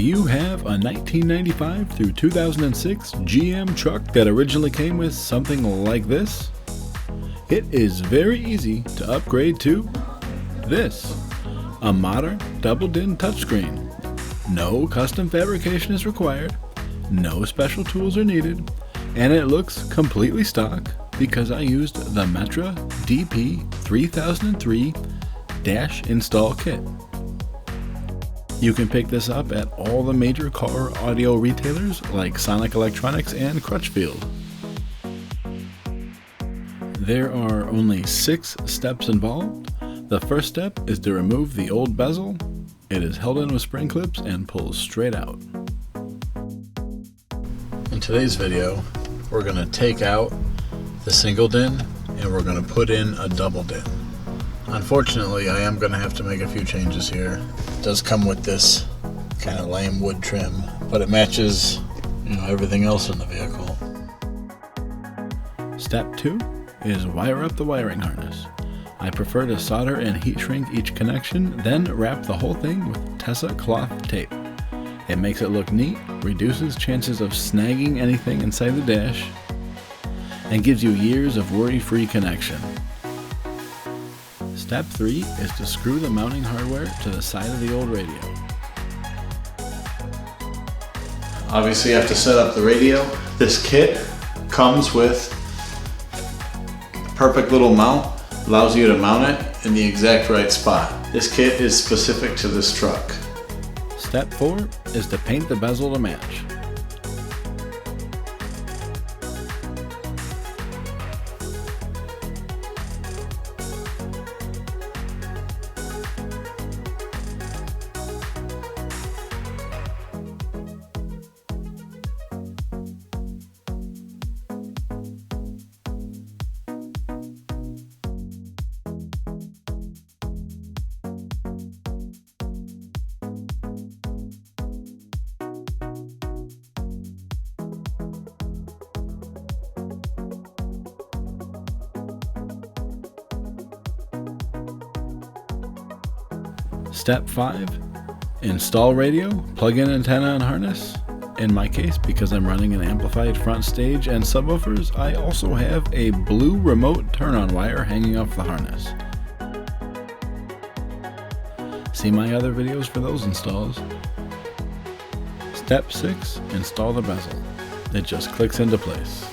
you have a 1995 through 2006 GM truck that originally came with something like this? It is very easy to upgrade to this, a modern double-din touchscreen. No custom fabrication is required, no special tools are needed, and it looks completely stock because I used the Metra DP-3003 install kit. You can pick this up at all the major car audio retailers like Sonic Electronics and Crutchfield. There are only 6 steps involved. The first step is to remove the old bezel. It is held in with spring clips and pulls straight out. In today's video, we're going to take out the single din and we're going to put in a double din. Unfortunately, I am going to have to make a few changes here. It does come with this kind of lame wood trim, but it matches, everything else in the vehicle. Step 2 is wire up the wiring harness. I prefer to solder and heat shrink each connection, then wrap the whole thing with Tessa cloth tape. It makes it look neat, reduces chances of snagging anything inside the dash, and gives you years of worry-free connection. Step 3 is to screw the mounting hardware to the side of the old radio. Obviously you have to set up the radio. This kit comes with a perfect little mount, allows you to mount it in the exact right spot. This kit is specific to this truck. Step 4 is to paint the bezel to match. Step 5, install radio, plug in antenna and harness. In my case, because I'm running an amplified front stage and subwoofers, I also have a blue remote turn-on wire hanging off the harness. See my other videos for those installs. Step 6, install the bezel. It just clicks into place.